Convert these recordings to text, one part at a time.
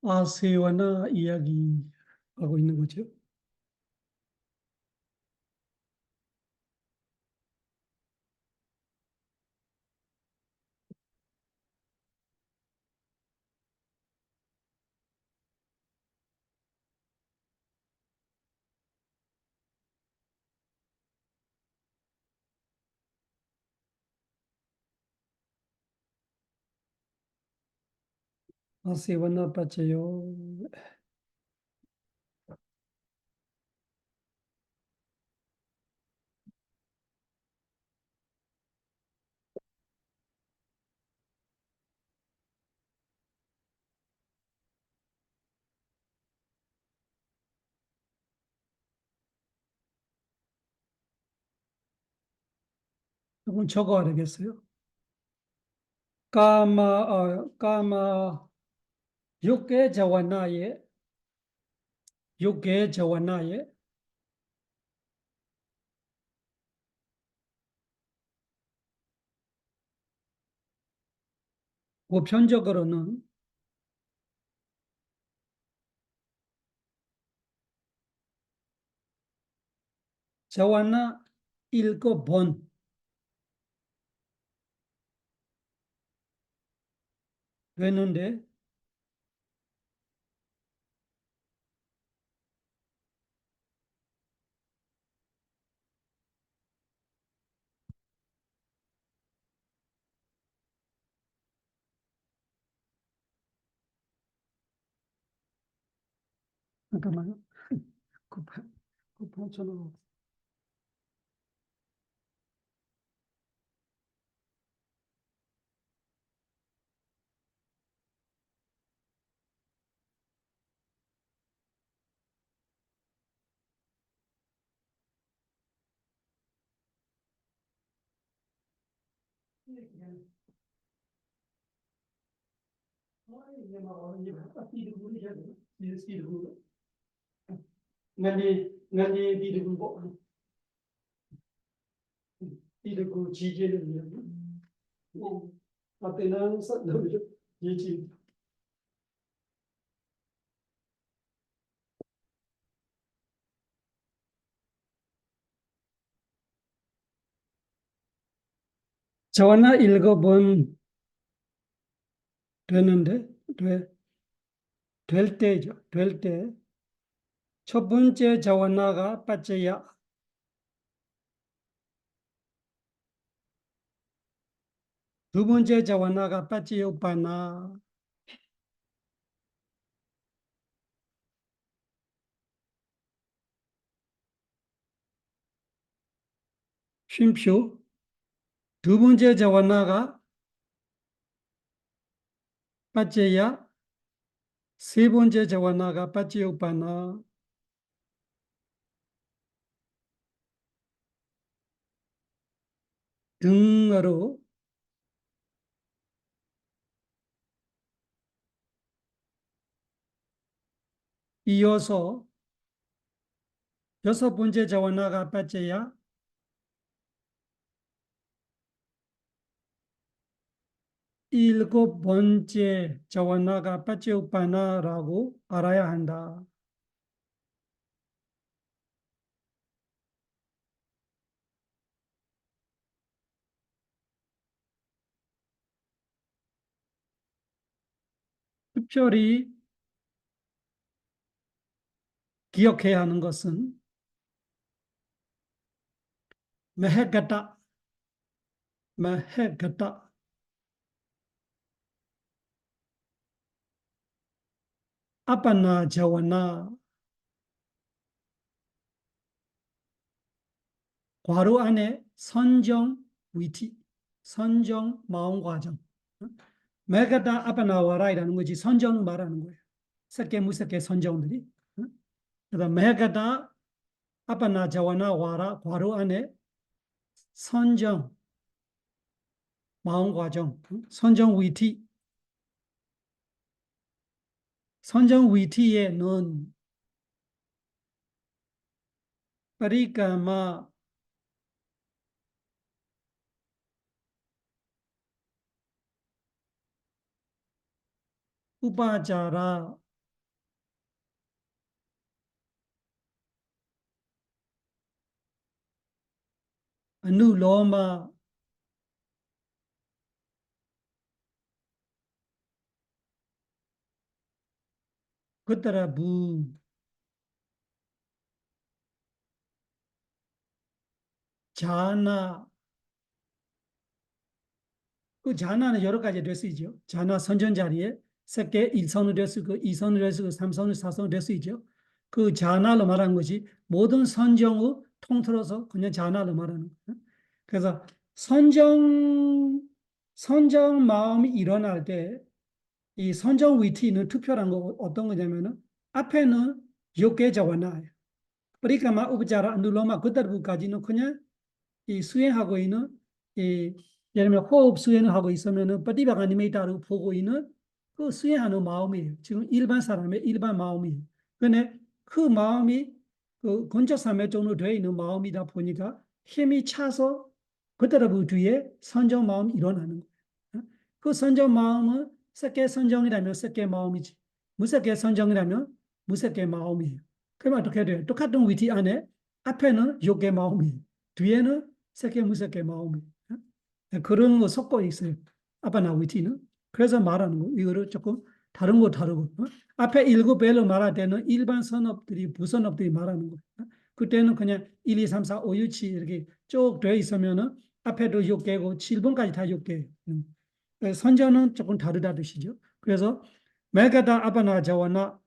아세와나 이야기하고 있는 거죠. 아세와나 빠져요. 조금 적어야 되겠어요. 까마 욕계 자와나에 욕계 자와나에 보편적으로는 자와나 일곱 번 되는데 잠깐만요. 급한 전화. Ngani tidur cijen ni. Apenas satu cijen. 자와나 일곱번 되는데 될 때죠. 될 때 첫 번째 자와나가 빠져야 두 번째 자와나가 빠져요 빠나 쉼표 두 번째 자와나가 빠져야 세 번째 자와나가 빠져요 빠나 등으로 이어서 여섯 번째 자와나가 빠져야 일곱 번째 자와나가 빠져요 빠나라고 알아야 한다. 특별히 기억해야 하는 것은 메헤가타, 메헤가타, 아빠나 자와나 괄호 안에 선정 위티, 선정 마음과정. 메가다 아빠나 와라이라는 거지 선정 말하는 거예요. 섞게 무섭게 선정들이. 그다음 메가다 아빠나 자와나 와라 괄호 안에 선정 마음과정, 선정 위티. 선정 위티에는 파리까마 우파자라 아누로마 그따라부 자나 그 자나는 여러 가지 될 수 있죠. 자나 선전 자리에 새끼 1선으로 될 수 있고 2선으로 될 수 있고 3선으로 4선으로 될 수 있죠. 그 자나로 말한 것이 모든 선정의 통틀어서 그냥 자나로 말하는 거예요. 그래서 선정 선정 마음이 일어날 때 이 선정 위치는 투표란 거 어떤 거냐면은 앞에는 요게 자원나예요. 그러니까 우부자라 안둘러마 그다부까지는 그냥 이 수행하고 있는 이 예를 들면 호흡 수행을 하고 있으면은 빠디바가님에 따르고 보고 있는 그 수행하는 마음이에요. 지금 일반 사람의 일반 마음이에요. 근데 그 마음이 그 건조삼회 정도 되어 있는 마음이다 보니까 힘이 차서 그때로 뒤에 선정 마음이 일어나는 거예요. 그 선정 마음은 셋개 선정이라면 셋개 마음이지. 무색개 선정이라면 무색개 마음이에요. 그러면 어떻게 돼요? 똑같은 위치 안에 앞에는 육개 마음이에요. 뒤에는 세계 무색의 마음이 그런 거 섞어 있어요. 아빠나 위티는 그래서 말하는 거 이거를 조금 다른 거 다르고 앞에 일곱 배로 말할 때는 일반 선업들이 부선업들이 말하는 거 그때는 그냥 1, 2, 3, 4, 5, 6, 7 이렇게 쭉 되어 있으면은 앞에도 6개고 7번까지 다 6개. 선전은 조금 다르다 뜻이죠. 그래서 메가다 아바나 자와나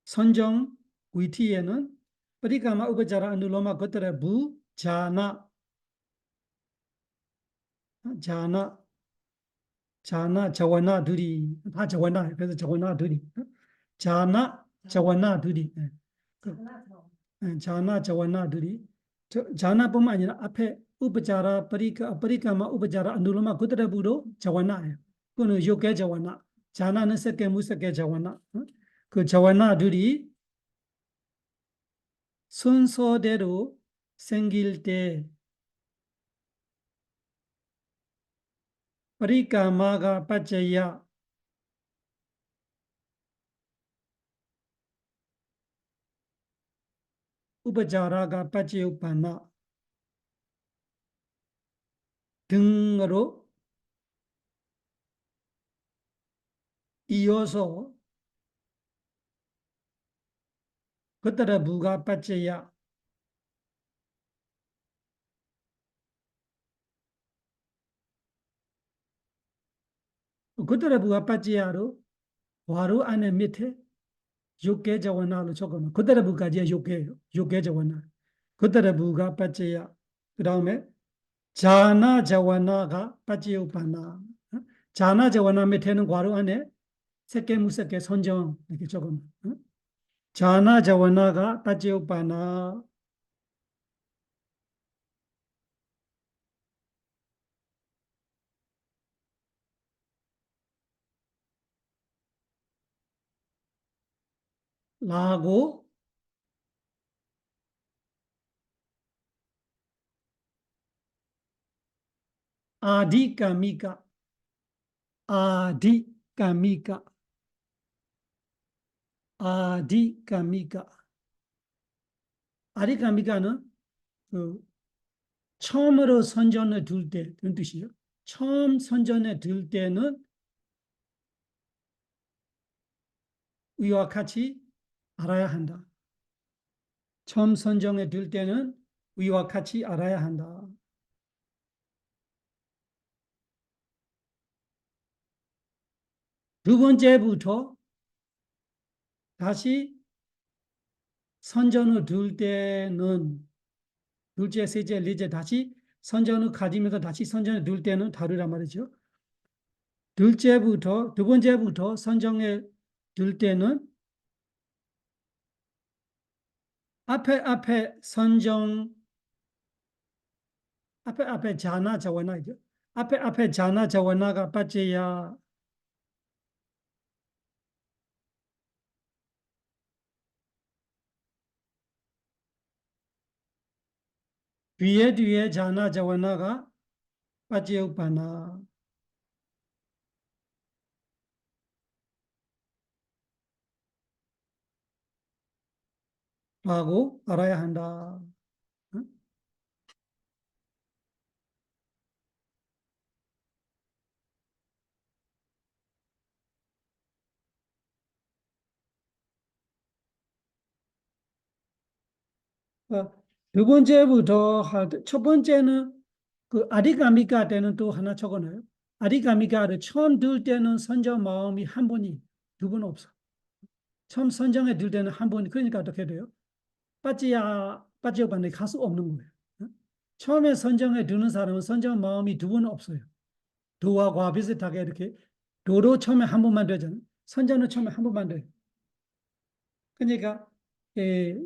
선정 위티에는ปฏิกรรม อุปจาระ อนุโลม 것들의 부, 자나, 자나, 자나, 저원나들이 다 저원나 그래서 저원나들이 자나, 저원나들이 자나, 저원나들이 자나뿐만 아니라 앞에 우ಪಚಾರ ปฏิกรรม 우ಪಚಾರ အနုလောမ 것들의 부도 저원나예요. 그거는 요게 저원나, 자나는 색개 무색개 저원나. 그 저원나들이 순서대로 생길 때 परिकामा가 빠져야 우ಪಚಾರ가 빠지우파나 등으로 이어서 그들의 부가 빠져야 그들의 부가 빠져야로 바로 안에 밑에 6개 자원나로 적어놓은 그들의 부까지 6개예요. 6개 자원나. 그들의 부가 빠져야 그 다음에 자나 자원나가 빠지우파나 자나 자원나 밑에는 괄호 안에 색개 무색개 선정 이렇게 적어놓은 자나 자원나가 빠지우파나 라고 아디까미까 아디까미까 아디까미까 아디까미까는 그 처음으로 선전에 들 때 그런 뜻이에요. 처음 선전에 들 때는 위와 같이 알아야 한다. 처음 선정에 들 때는 위와 같이 알아야 한다. 두 번째부터 다시 선전을 들 때는 둘째, 셋째, 넷째 다시 선전을 가지면서 다시 선전을 들 때는 다르란 말이죠. 둘째부터 두 번째부터 선정에 들 때는 앞에 선정 앞에 자나 자원나죠. 앞에 자나 자원나가 빠져야 뒤에 자나 자원나가 빠지우파나 라고 알아야 한다. 두 번째부터 첫 번째는 그 아디가미가 때는 또 하나 적어놔요. 아디가미가를 처음 들 때는 선정 마음이 한 번이 두 번 없어. 처음 선정에 들 때는 한 번, 그러니까 어떻게 돼요? 빠지야 반에 갈 수 없는 거예요. 어? 처음에 선정에 드는 사람은 선정 마음이 두 번 없어요. 도와 과 비슷하게 이렇게 도로 처음에 한 번만 되잖아요. 선정은 처음에 한 번만 돼요. 그러니까 예,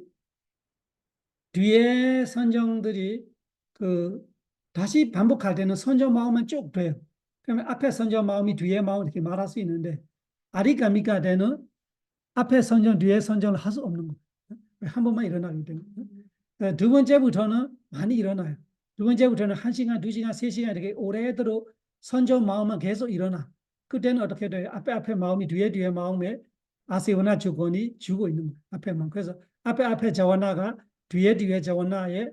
뒤에 선정들이 그 다시 반복할 때는 선정 마음만 쭉 돼요. 그러면 앞에 선정 마음이 뒤에 마음 이렇게 말할 수 있는데 아리까미까 되는 앞에 선정 뒤에 선정을 할 수 없는 거예요. 한 번만 일어나기 때문에. 두 번째부터는 많이 일어나요. 두 번째부터는 1시간, 2시간, 3시간 이렇게 오래도록 선정 마음만 계속 일어나. 그때는 어떻게 돼요? 앞에 마음이 뒤에 마음에 아세오나 조건이 주고 있는 거예요. 앞에만. 그래서 앞에 자원나가 뒤에 자원나에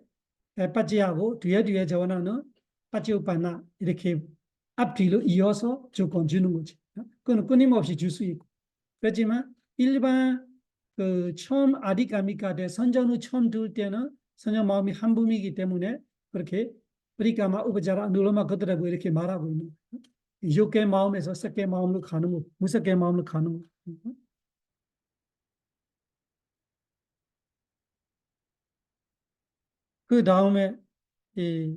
빠지하고 뒤에 자원나는 빠지우빠나 이렇게 앞뒤로 이어서 조건 주는 거지. 그건 끊임없이 줄 수 있고. 그렇지만 일반 그 처음 아디까미까데 선전후 처음 들 때는 선정 마음이 한 분이기 때문에 그렇게 우리가 우버자라 눌러마 그더라고 이렇게 말하고 있는 육개 마음에서 섞개 마음으로 가는 거, 무섞개 마음으로 가는 거. 그 다음에 이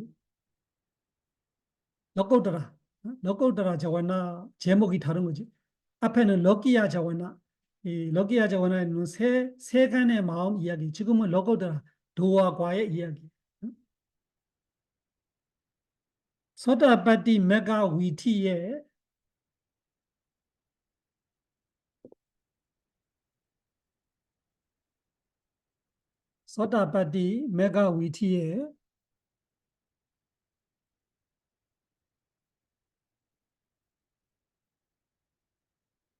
럭고드라, 럭고드라 자와나 제목이 다른 거지. 앞에는 럭기야 자와나, 이 럭기야 자와나는 세간의 마음 이야기. 지금은 럭고드라 도와 과의 이야기. 소다바티 메가 위티의 소다바티 메가 위티의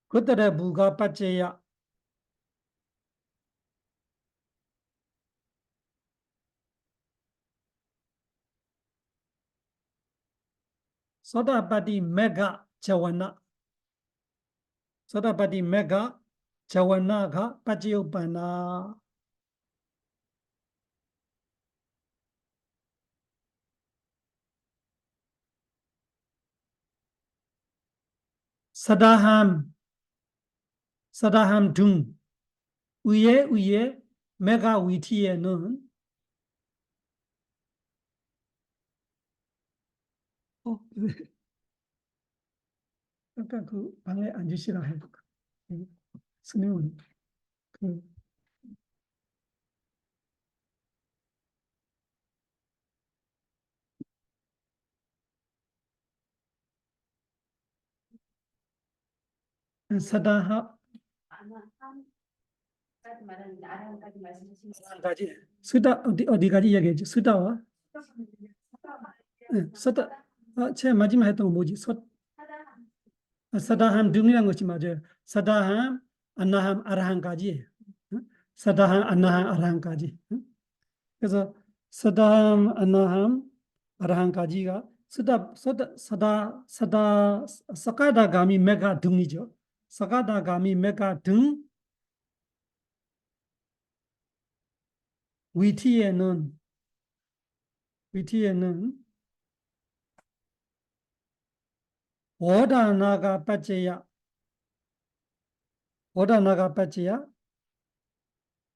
그들의 부가 빠져야 소다바티 메가 자와나 소다바티 메가 자와나가 빠지오바나 사다함 사다함 둥 위에 메가 위티에는 약간 그 방에 앉으시라 해도 스님은 그 사다함 가지 수다 어디까지 이야기했지? 수다와 서다 제가 마지막 했던 거 뭐지? 사다함 등이라는 것이 맞아요. 사다함, 안나함, 아라함까지. 사다함, 안나함, 아라함까지. 그래서 사다함, 안나함, 아라함까지가 사카다가미 메가 등이죠. 사카다가미 메가 등 위티에는 위티에는 오다나가 빠져야 오다나가 빠져야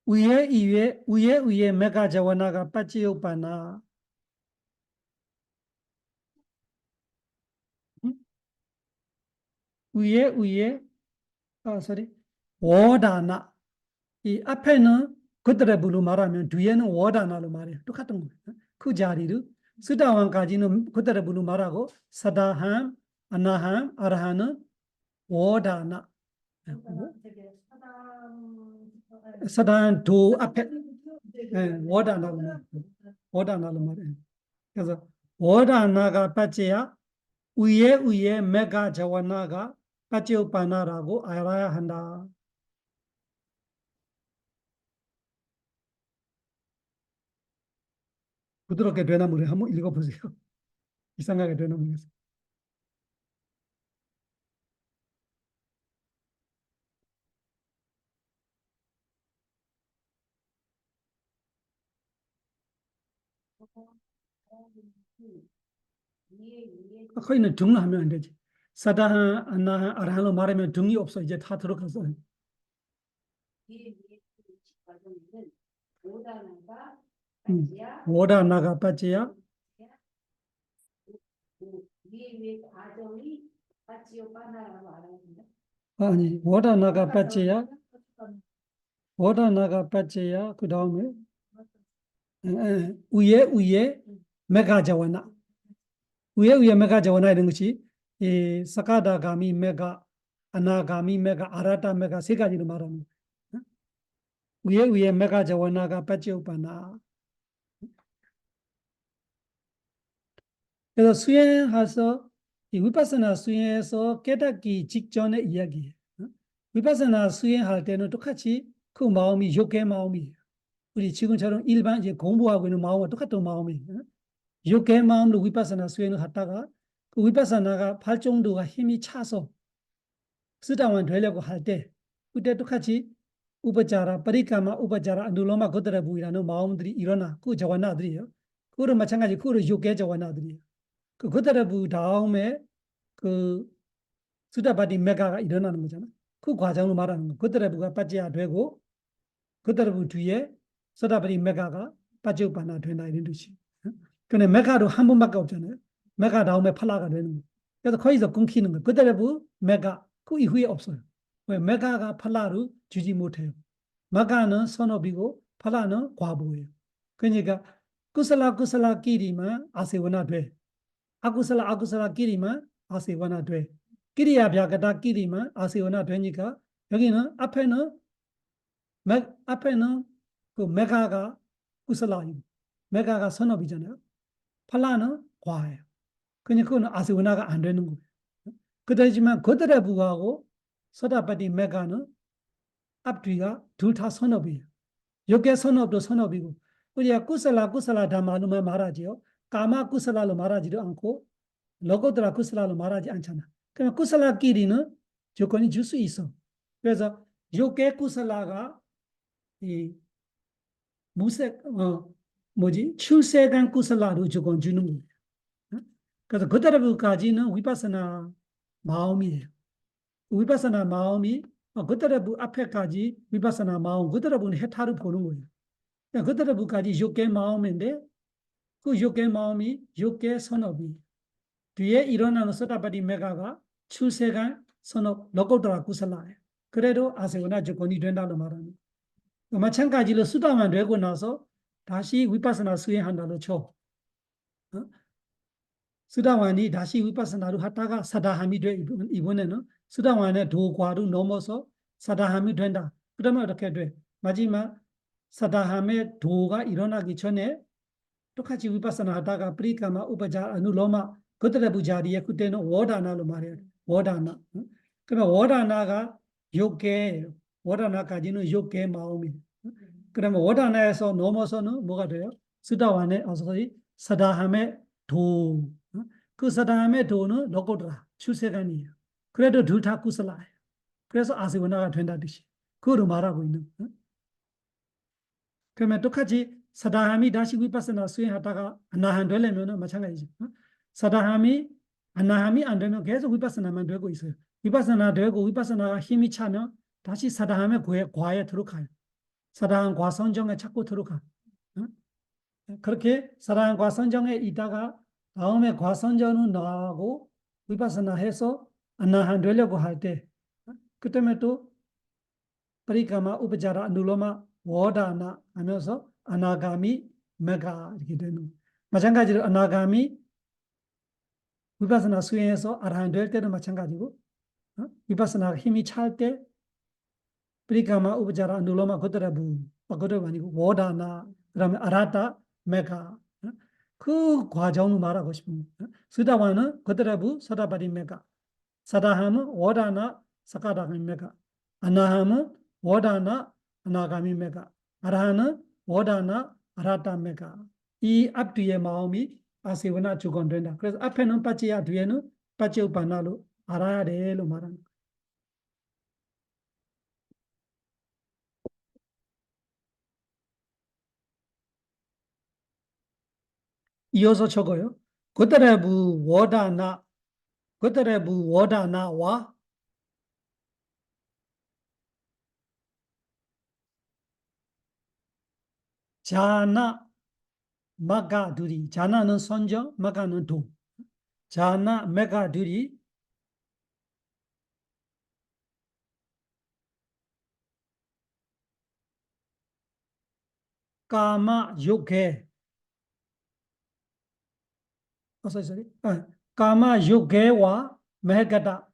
위에 메가 자와나가 빠지오바나 위에 sorry 워다나 이 앞에는 그들의 부로 말하면 뒤에는 워다나로 말해요. 똑같은 거예요. 그 자리를 스다왕까지는 그들의 부로 말하고 사다함, 아나함, 아라함은 워다나 사다함 도 앞에 워다나로 말해요. 워다나로 말해요. 그래서 워다나가 빠져야 위에 메가 자와나가 빠지오바나라고 알아야 한다. 부드럽게 되나 모르 한번 읽어보세요. 이상하게 되나 모르겠어요. 거기는 등을 하면 안 되지. 사다한, 아나한, 아라한로 말하면 등이 없어. 이제 다 들어가서. 오다 나가 빠지야. 아니, 오다 나가 빠지야. 오다 나가 빠지야. 그 다음에 위에 메가자와나. 위에 메가자와나 이런 것이 이 사카다가미 메가, 아나가미 메가, 아라타 메가 세 가지로 말하는 거야. 위에 메가자와나가 빠지오바나. 그래서 수행해서 이 위파서나 수행해서 깨닫기 직전의 이야기예요. 위파서나 수행할 때는 똑같이 그 마음이 욕의 마음이에요. 우리 지금처럼 일반 이제 공부하고 있는 마음과 똑같은 마음이에요. 욕의 마음으로 위파서나 수행을 하다가 그 위파서나가 발정도가 힘이 차서 쓰다만 되려고 할 때 그때 똑같이 우파자라, 파리카마, 우파자라, 아누로마 고드라부이라는 마음들이 일어나 그 자완나들이에요. 그거를 마찬가지 그거를 욕의 자완나들이에요. 그 고드라부 다음에 그 수다바디 메가가 일어나는 거잖아. 그 과정을 말하는 거. 고드라부가 빠져야 되고 고드라부 뒤에 수다바디 메가가 빠져봐나 된다 이런 뜻이. 근데 메가도 한 번밖에 없잖아요. 메가 다음에 팔라가 되는 거. 그래서 거기서 끊기는 거. 고드라부 메가 그 이후에 없어요. 왜 메가가 팔라를 주지 못해요. 메가는 선업이고 팔라는 과보예요. 그러니까 구슬라 끼리만 아세원화 돼. 아구슬라 끼리만 아세원화 돼. 끼리야 벼가다 끼리만 아세원화 되니까 여기는 앞에는 그 메가가 구슬라이고 메가가 선업이잖아요. 팔라는 과예요. 그러니까 그건 아세원화가 안 되는 거예요. 그렇지만 그들에 불구하고 서다바디 메가는 앞뒤가 둘 다 선업이에요. 여기에 선업도 선업이고 우리가 구슬라 담마누만 말하지요. 까마 구슬라로 말하지도 않고 로고드라 구슬라로 말하지 않잖아. 그러면 구슬라끼리는 조건이 줄 수 있어. 그래서 요게 구슬라가 이 무색 출세간 구슬라로 조건 주는 거예요. 그래서 그때부터까지는 위파서나 마음이에요. 위파서나 마음이 그때부 앞에까지 위파서나 마음 그때부는 해탈을 보는 거예요. 그때부까지 요게 마음인데 그 요게 마음이 요게 선업이 뒤에 일어나는 소다바디 메가가 출세간 선업 로고드라 구슬라예요. 그래도 아세거나 조건이 된다고 말하는. 마찬가지로 수다만 되고 나서 다시 위파서나 수행한다고 쳐. 수다완이 다시 위파서나로 하다가 사다함이 돼. 이번에는 수다완의 도과로 넘어서 사다함이 된다. 그러면 어떻게 돼? 마지막 사다함의 도가 일어나기 전에 똑같이 위파서나 하다가 프리카마 우파자 아누로마 그들의 부자리에 그때는 워다나로 말해요. 워다나. 그러면 워다나가 욕계예요. 워다나까지는 욕계의 마음이에요. 그러면 워다나에서 넘어서는 뭐가 돼요? 스다완의 사다함의 도. 그 사다함의 도는 로고드라 출세간이에요. 그래도 둘 다 구슬라예요. 그래서 아세고나가 된다 뜻이. 그거로 말하고 있는. 그러면 똑같이 사다함이 다시 위파서나 수행하다가 아나한 되려면 마찬가지죠. 사다함이 아나함이 안 되면 계속 위파서나만 되고 있어요. 위파서나 되고 위파서나가 힘이 차면 다시 사다함의 과에 들어가요. 사다함 과선정에 자꾸 들어가. 그렇게 사다함 과선정에 있다가 다음에 과선정은 나가고 위파서나 해서 아나한 되려고 할 때 그때면 또 파리카마 우파자라 누로마 워다나 하면서 아나가미 메가 이렇게 되는. 마찬가지로 아나가미 위파서나 수행해서 아라한 될 때는 마찬가지고 위파서나 힘이 찰 때 파리카마 우파자라 누로마 고드라부 고드라부 아니고 워다나 그다음에 아라타 메가 그 과정을 말하고 싶은 거예요. 수다와는 고드라부 서다바리 메가 사다함은 워다나 사카다가미 메가 아나함은 워다나 아나가미 메가 아라하는 워다나 아라타 메가 이 앞뒤의 마음이 아세ವ나 주건된다. 그래서 앞에는 빠지야 뒤에는 빠지우바나로 알아야 돼로 말하는 거예요. 이어서 적어요. 고더레부 워다나 고더레부 워다나와 자나 마가두리 자나는 선정 마가는 도 자나 메가두리 까마 요게 sorry. 까마 요게와 메가다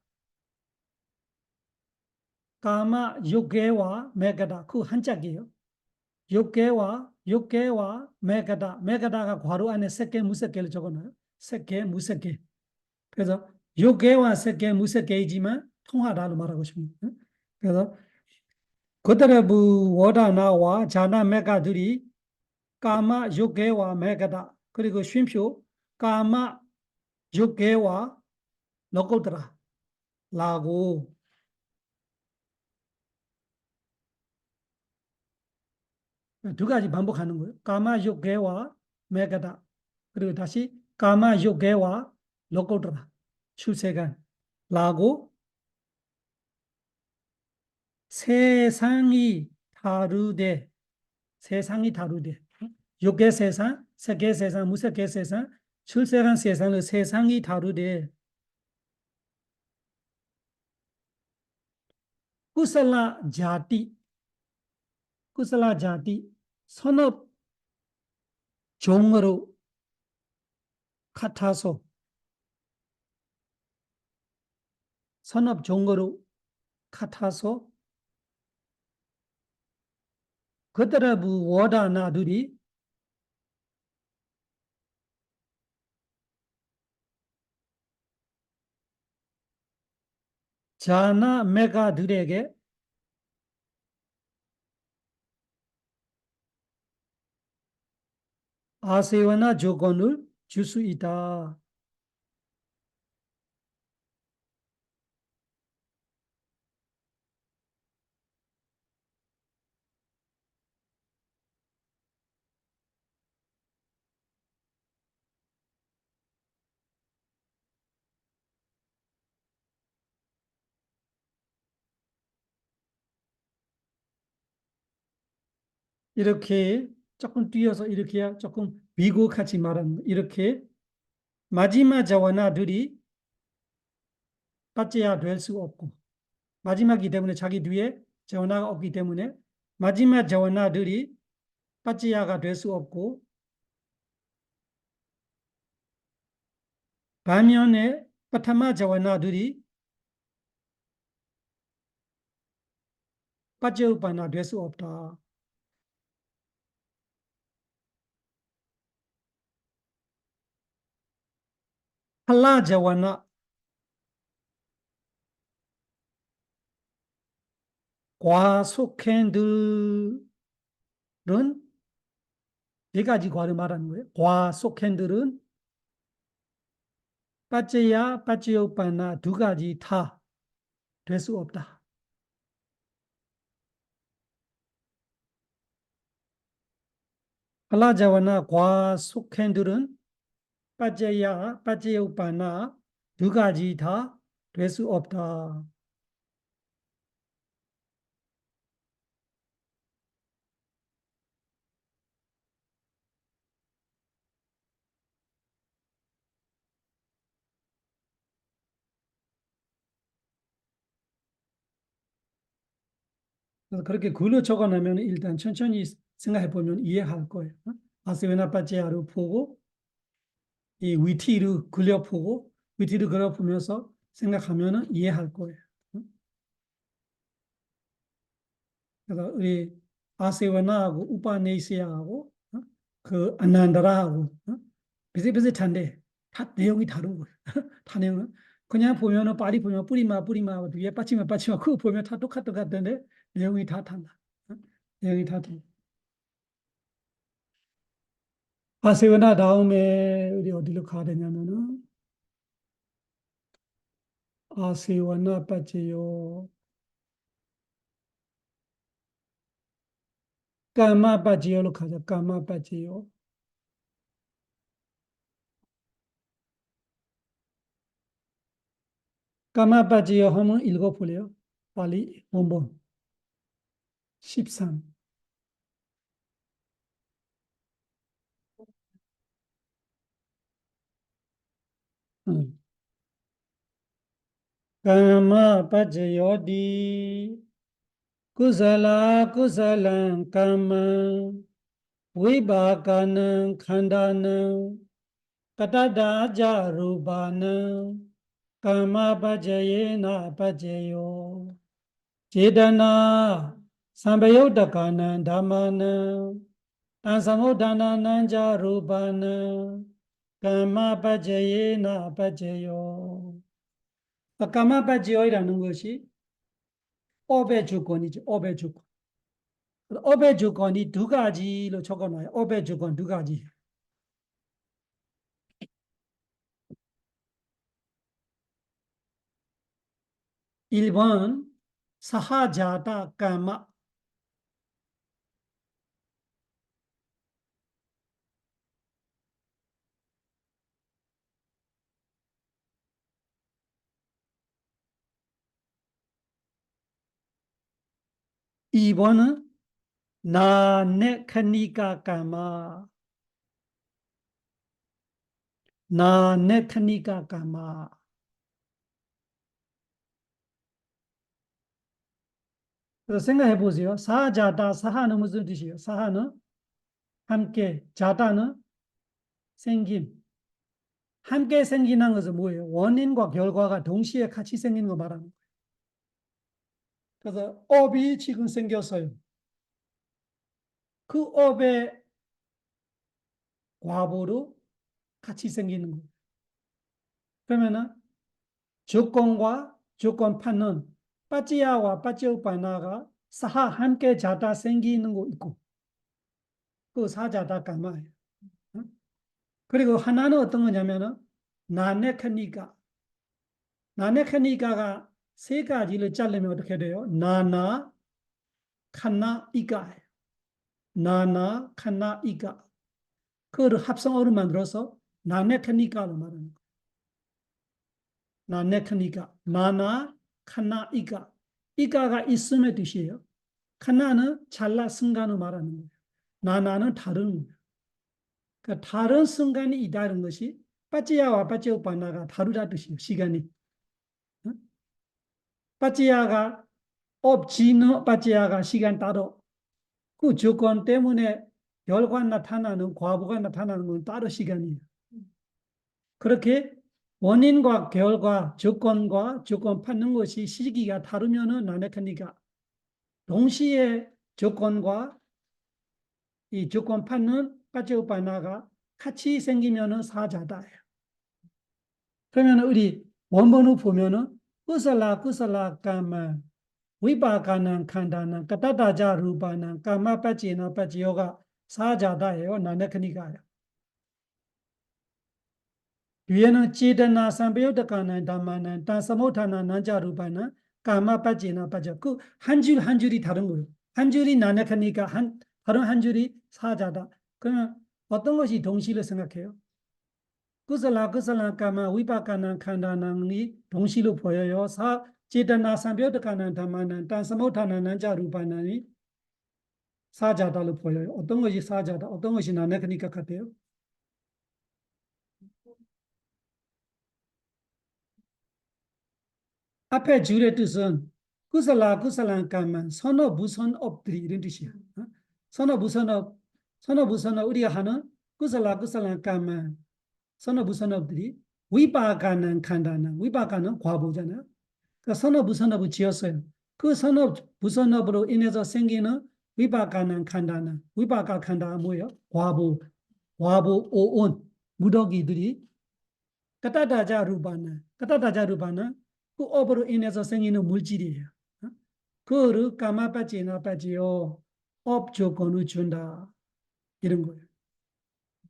까마 요게와 메가다 그 한짝이에요. 요게와 메가다가 괄호 안에 세개 무색개를 적어놔요. 세개 무색개. 그래서 요괴와 세계 무색개이지만 통하다로 말하고 싶습니다. 그래서 그들의 워다나와 자나 메가들이 까마 요괴와 메가다 그리고 쉼표 까마 요괴와 너고드라 라고 두 가지 반복하는 거예요. 까마 요괴와 메가다 그리고 다시 까마 요괴와 너고드라 출세간 라고 세상이 다르되 세상이 다르대. 육의 세상, 색의 세상, 무색의 세상, 출세한 세상은 세상이 다르대. कुशला जाति कुशला जाति 선업 종으로 같아서 선업 종으로 같아서 그들의 워다나들이 자나 메가들에게 아세와나 조건을 줄 수 있다. 이렇게 조금 뛰어서 이렇게 조금 비교같이 말하는 이렇게 마지막 자와나들이 빠져야 될 수 없고 마지막이기 때문에 자기 뒤에 자원화가 없기 때문에 마지막 자원화들이 빠져야가 될 수 없고 반면에 파타마 자원화들이 빠져우파나 될 수 없다. 팔라 자원화 과속행들은 네 가지 과를 말하는 거예요. 과속행들은 빠져야 빠져우파나 두 가지 다 될 수 없다. 팔라 자원화 과속행들은 빠져야 빠져우파나 두 가지 다 될 수 없다. 그래서 그렇게 글로 적어놓으면 일단 천천히 생각해 보면 이해할 거예요. 아스베나 빠찌아를 보고 이 위티를 그려보고 위티를 그려보면서 생각하면 이해할 거예요. 그래서 우리 아세와나하고 우파네시아하고 그 아난다라하고 비슷비슷한데 다 내용이 다른 거예요. 다 내용은 그냥 보면은 빨리 보면 뿌리마 뒤에 빠치마 그거 보면 다 똑같던데 내용이 다 달라. 내용이 다 달라. 아세요나 다음에 우리 어디로 가야 되냐면은 아세요나 빠지요 까마 빠지요로 가자. 까마 빠지요. 까마빠지요 하면 읽어볼래요? 빨리 원본 13. 응. 까마빠지요디 구살라 구살랑 까마 위바가는 칸다는 까다다자루바는 까마빠지예나 빠지요 제다나 삼바요다가는 담마는 단사모다나난자루바는 까마빠지예나 빠지요 까마빠지요라는 것이 업의 주권이죠. 업의 주권. 업의 주권이 두 가지로 적어놔요. 업의 주권 두 가지. 1번 사하자다 까마 2번은 나네카니까 까마 나네카니까 까마 그래서 생각해 보세요. 사하자다 사하는 무슨 뜻이에요? 사하는 함께 자다는 생김 함께 생기는 것은 뭐예요? 원인과 결과가 동시에 같이 생기는 거 말하는 거예요. 그래서 업이 지금 생겼어요. 그 업의 과보로 같이 생기는 거예요. 그러면은 조건과 조건판은 빠찌야와 빠찌오빠나가 사하 함께 자다 생기는 거 있고 그 사자다 까마예요. 그리고 하나는 어떤 거냐면은 나네크니까 나네크니까가 세 가지를 자르면 어떻게 돼요? 나나 칸나 이까예요. 나나 칸나 이까 그를 합성어로 만들어서 나네크니까로 말하는 거예요. 나네크니까 나나 칸나 이까 이까가 있음의 뜻이에요. 칸나는 찰나 순간을 말하는 거예요. 나나는 다른 거예요. 그러니까 다른 순간이 있다는 것이 빠찌야와 빠찌오빠나가 다르다 뜻이에요. 시간이. 빠찌야가 없지는 빠찌야가 시간 따로 그 조건 때문에 결과 나타나는 과부가 나타나는 건 따로 시간이에요. 그렇게 원인과 결과, 조건과 조건 받는 것이 시기가 다르면은 나네카니까 동시에 조건과 이 조건 받는 빠찌오빠나가 같이 생기면은 사자다예요. 그러면 우리 원본을 보면은 꾸살라 까마 위바가는 칸다는 까따다자 루바는 까마 빠지나 빠지요가 사자다예요. 나네크니까요. 뒤에는 찌드나 삼배요드가는 담마는 단사모타나 난자루바는 까마 빠지나 빠져. 그 한 줄 한 줄이 다른 거예요. 한 줄이 나네크니까 다른 한 줄이 사자다. 그러면 어떤 것이 동시를 생각해요? 꾸살라 위바가는 칸다는이 동시로 보여요. 제다나 삼배요드가는 담마는 단사모타나 난자루바는 사자다로 보여요. 어떤 것이 사자다, 어떤 것이 나네크니까 같아요? 앞에 줄의 뜻은 구슬라 까만 선어 무선업들이 이런 뜻이야. 선어 무선업, 선어 무선업 우리가 하는 구슬라 까만 선어 무선업들이 위바가는 칸다는 위바가는 과보잖아요. 그 선어 무선업을 지었어요. 그 선어 무선업으로 인해서 생기는 위바가는 칸다는 위바가 칸다가 뭐예요? 과보 오온 무더기들이 까따다자루바는 그 업으로 인해서 생기는 물질이에요. 그를 까마빠지나 빠지요 업 조건을 준다 이런 거예요.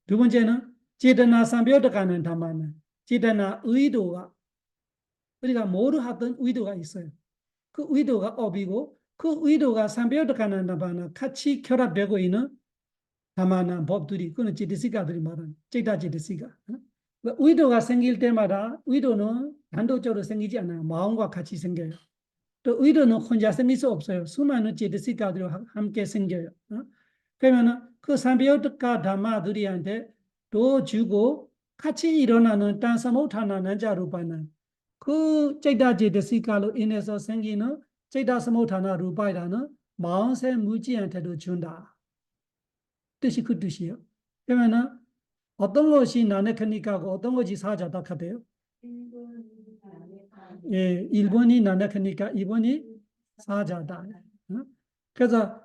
두 번째는 제다나 삼별득하는 담아는 제다나 의도가 우리가 뭐를 하든 의도가 있어요. 그 의도가 업이고 그 의도가 삼별득하는 담아는 같이 결합되고 있는 다만한 법들이 그는 제드시가들이 말하는 제다 제드시가 의도가 생길 때마다 의도는 단도적으로 생기지 않아요. 마음과 같이 생겨요. 또 의도는 혼자 생길 수 없어요. 수많은 제드시가들이 함께 생겨요. 그러면은 그 삼비오트카 다마들이한테 도 주고 같이 일어나는 딴사모타나 난자루바는 그 제다 제드시가로 인해서 생기는 제다 사모타나 루바이라는 마음새 무지한테도 준다. 뜻이 그 뜻이에요. 그러면은 어떤 것이 나네크니까고 어떤 것이 사자다 같아요? 예, 1번이 나네크니까 2번이 사자다. 그래서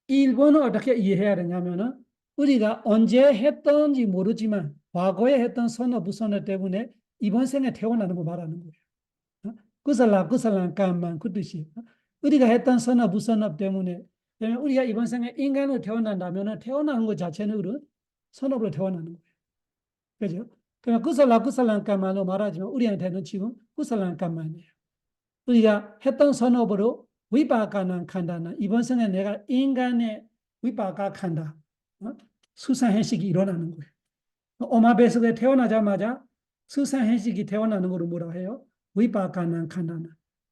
1번을 어떻게 이해해야 되냐면은 우리가 언제 했던지 모르지만 과거에 했던 선어 부선어 때문에 이번 생에 태어나는 거 말하는 거예요. 그 사람 깐만 그 뜻이. 우리가 했던 선어 부선업 때문에 우리가 이번 생에 인간으로 태어난다면 태어나는 것 자체는 선업으로 태어나는 거예요. 그죠? 그러면 그 사람 깐만으로 말하지만 우리한테는 지금 그 사람 깐만이에요. 우리가 했던 선업으로 위바가는 간다는 이번 생에 내가 인간의 위바가 간다. 수상행식이 일어나는 거예요. 엄마 뱃속에 태어나자마자 수상행식이 태어나는 거로 뭐라 해요? 위바가는 간다는.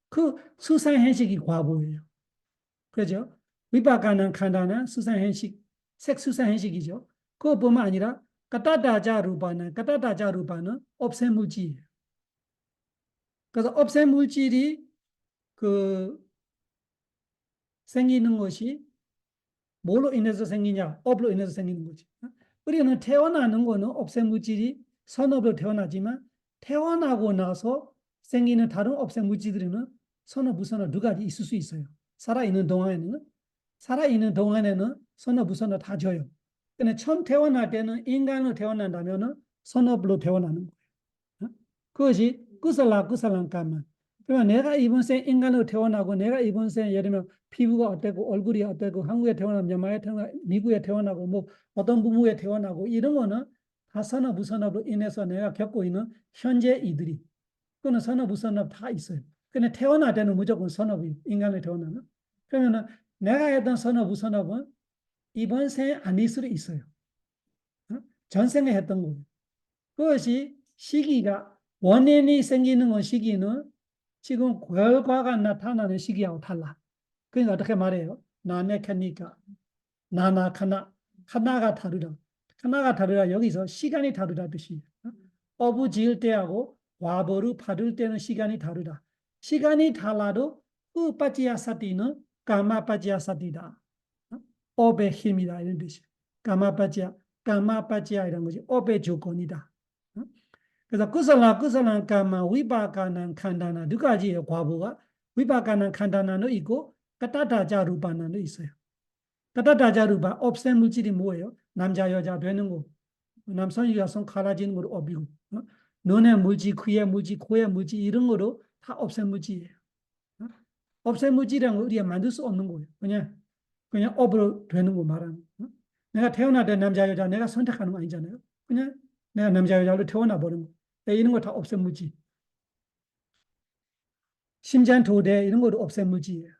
그 수상행식이 과보예요. 그죠? 위바가는 간다는 수상행식, 색수상행식이죠. 그것뿐만 아니라 까따다자루바는 없애물질이에요. 그래서 없애물질이 그 생기는 것이 뭘로 인해서 생기냐? 업으로 인해서 생기는 거지. 우리는 태어나는 거는 없애물질이 선업으로 태어나지만 태어나고 나서 생기는 다른 없애물질들은 선업, 무선업 두 가지 있을 수 있어요. 살아있는 동안에는 선업, 무선업 다 져요. 근데 처음 태어날 때는 인간으로 태어난다면 선업으로 태어나는 거예요. 그것이 그 사람 깐만. 그러면 내가 이번 생 인간으로 태어나고 내가 이번 생 예를 들면 피부가 어때고 얼굴이 어때고 한국에 태어나면 영마에 태어나 미국에 태어나고 뭐 어떤 부모에 태어나고 이런 거는 다 선업 무선업으로 인해서 내가 겪고 있는 현재 이들이 그거는 선업 무선업 다 있어요. 근데 태어날 때는 무조건 선업이 인간으로 태어나면 그러면은 내가 했던 선업 무선업은 이번 생에 아닐 수도 있어요. 전생에 했던 거예요. 그것이 시기가 원인이 생기는 건 시기는 지금 결과가 나타나는 시기하고 달라. 그러니까 어떻게 말해요? 나네카니까 나나 카나가 다르다. 카나가 다르다. 여기서 시간이 다르다 뜻이에요. 어부 지을 때하고 과보를 받을 때는 시간이 다르다. 시간이 달라도 그 빠지야사티는 까마빠지야사티다. 업의 힘이다 이런 뜻이에요. 까마빠지야 이런 거지. 업의 조건이다. 그래서 그 사람 까마 위바가는 칸다나 두 가지의 과보가 위바가는 칸다나도 있고 까따다자루바나도 있어요. 까따다자루바 없앤 물질이 뭐예요? 남자 여자 되는 거. 남성 여성 갈라지는 거로 업이고 눈의 물질, 귀의 물질, 코의 물질 이런 거로 다 없앤 물질이에요. 없앤 물질이란 거 우리가 만들 수 없는 거예요. 그냥 업으로 되는 거 말하는 거. 내가 태어날 때 남자 여자 내가 선택하는 거 아니잖아요. 그냥 내가 남자 여자로 태어나 버린 거. 이런 거 다 없앤 물질. 심장 도대 이런 것도 없앤 물질이에요.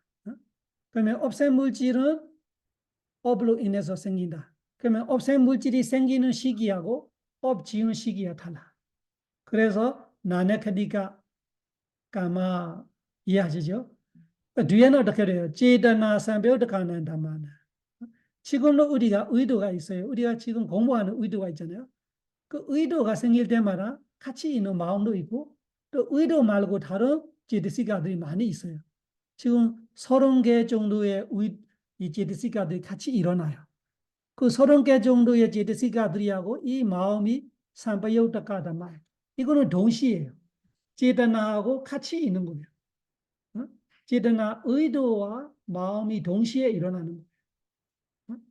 그러면 없앤 물질은 업으로 인해서 생긴다. 그러면 없앤 물질이 생기는 시기하고 업 지은 시기가 달라. 그래서 나네카디가 까마 이해하시죠? 뒤에는 어떻게 돼요? 제다나 삼배우드가는 담마나. 지금도 우리가 의도가 있어요. 우리가 지금 공부하는 의도가 있잖아요. 그 의도가 생길 때마다 같이 있는 마음도 있고 또 의도 말고 다른 제드시가들이 많이 있어요. 지금 30개 정도의 이 제드시가들이 같이 일어나요. 그 30개 정도의 제드시가들이하고 이 마음이 삼바요타카다 말. 이거는 동시에요. 제드나하고 같이 있는 거예요. 제드나 의도와 마음이 동시에 일어나는 거예요.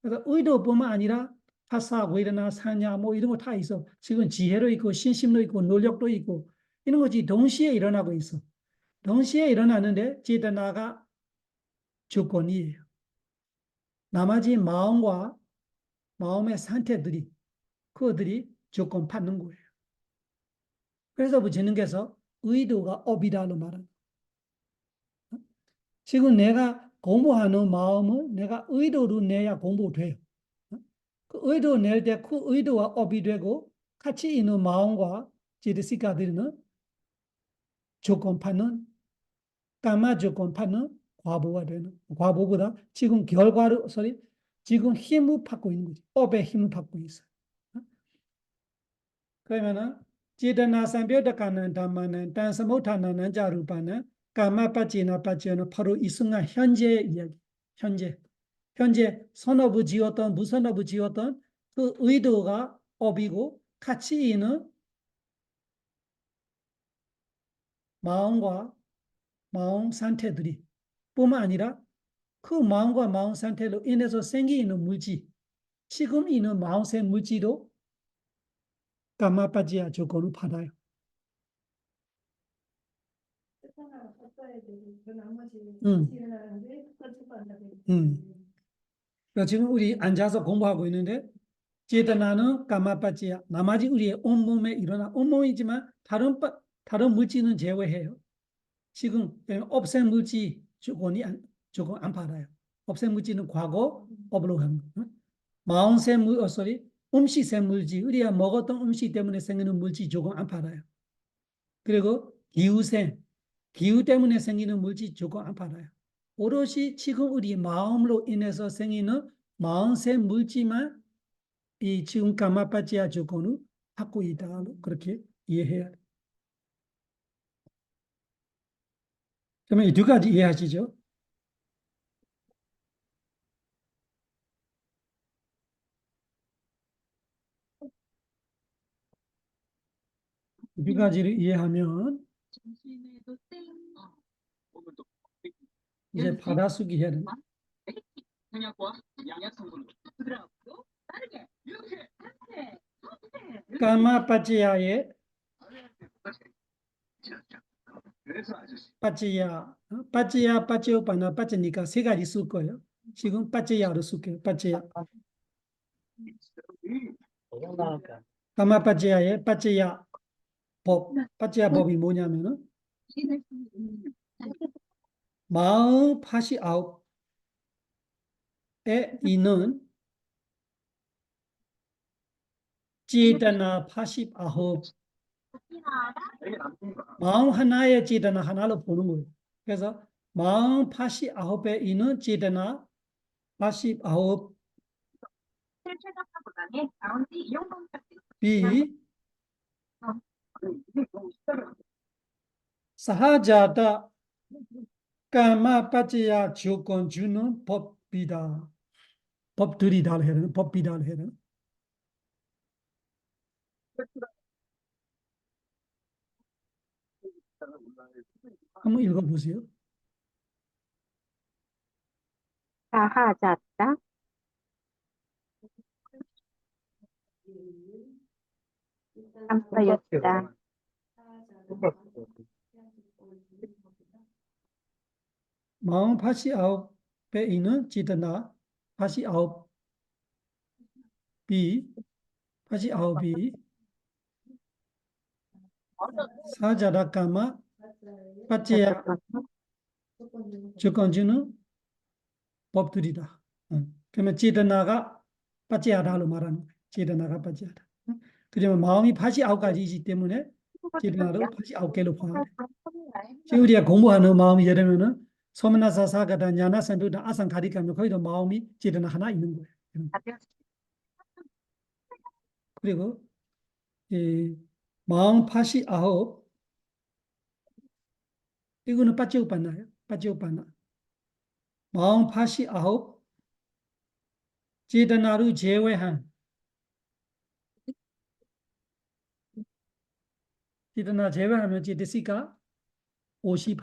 그래서 의도뿐만 아니라 파사, 웨르나, 사냐 뭐 이런 거 다 있어. 지금 지혜도 있고 신심도 있고 노력도 있고 이런 것이 동시에 일어나고 있어. 동시에 일어나는데 제드나가 조건이에요. 나머지 마음과 마음의 상태들이 그들이 조건 받는 거예요. 그래서 부처님께서 의도가 업이다로 말합니다. 지금 내가 공부하는 마음은 내가 의도로 내야 공부돼요. 그 의도 낼 때 그 의도와 업이 되고 같이 있는 마음과 제드시가들은 조건파는 까마 조건파는 과보가 되는 과보보다 지금 결과를 지금 힘을 받고 있는 거지. 업의 힘을 받고 있어. 그러면은 제다나 삼별다가는 담마는 단사모타나는 자루파는 까마 빠지나 빠지는 바로 이 순간 현재 이야기. 현재 선업을 지었던 무선업을 지었던 그 의도가 업이고 같이 있는 마음과 마음 상태들이 뿐만 아니라 그 마음과 마음 상태로 인해서 생기는 물질, 지금 있는 마음의 물질도 까마빠지야 조건을 받아요. 그러니까 지금 우리 앉아서 공부하고 있는데 제다나는 까마빠지야. 나머지 우리의 온몸에 일어나 온몸이지만 다른 물질은 제외해요. 지금 없앤 물질 조건 안 받아요. 없앤 물질은 과거 업으로 가는 거. 마음샘 음식샘 물질 우리가 먹었던 음식 때문에 생기는 물질 조건 안 받아요. 그리고 기후 때문에 생기는 물질 조건 안 받아요. 오롯이 지금 우리 마음으로 인해서 생기는 마음샘 물질만 이 지금 까마빠지야 조건을 받고 있다. 그렇게 이해해야 돼요. 그러면 이 두 가지 이해하시죠? 두 가지를 이해하면 이제 받아쓰기 해야 된다. 까마빠지야의 빠지야, 빠지오빠나 빠지니까 세 가지 쓸 거예요. 지금 빠지야로 쓸게요. 빠지야. 까마빠지야의 빠지야 법. 빠지야 법이 뭐냐면은 마음 89에 있는 제다나 89 마음 하나의 제다나 하나로 보는 거예요. 그래서 마음 89에 있는 제다나 89 B 사하자다 까마빠지야 조건 주는 법이다. 법들이다 해는 법이다 해는 한번 읽어보세요. 사하자다 깜빠였다 마음 89에 있는 제다나 89 B 89B 사자다 까마 빠지야 조건 주는 법들이다. 그러면 제다나가 빠지야다로 말하는 거예요. 제다나가 빠지야다. 그러면 마음이 89가지이기 때문에 제다나도 89개로 봐야 돼. 지금 우리가 공부하는 마음이 예를 소면나사 사가다 냐나산도다 아상가리가면 거기도 마음이 제다나 하나 있는 거예요. 그리고 이 마음 89 이거는 빠지오빠나요. 빠지오빠나. 마음 89 제다나를 제외한 제다나 제외하면 제데시가 51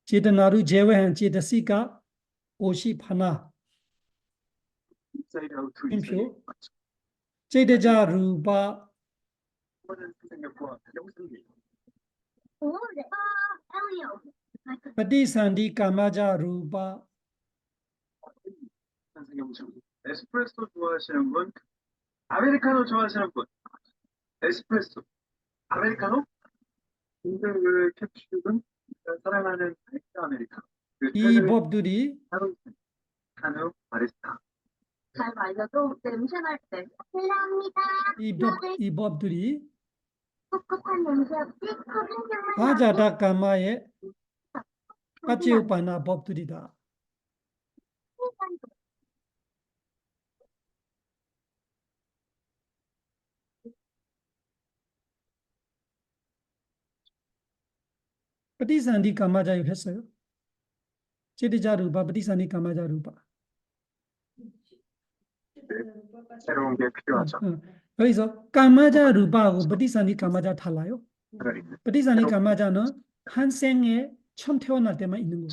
제다나를 제외한 제데시가 51 표 제데자 루바ปฏิสันธิ 까마자 루바 에스프레소 좋아하시는 분, 아메리카노 좋아하시는 분, 에스프레소, 아메리카노, 인생을 캡슐은 사랑하는 아이스 아메리카노. 이 법들이 카누 바리스타. 잘 말려도 냄새 날 때 실례합니다. 이 법들이 깨끗한 냄새 없이 커빙증만 사자다 까마의 빠찌우빠나 법들이다.ปฏิสันธิ 까마자유 했어요. 제디자루바ปฏิสันธิ 까마자루바. 새로운 게 필요하죠. 여기서 까마자루바하고ปฏิสันธิ 까마자 달라요. 그러니까ปฏิสันธิ 까마자는 한 생에 처음 태어날 때만 있는 거예요.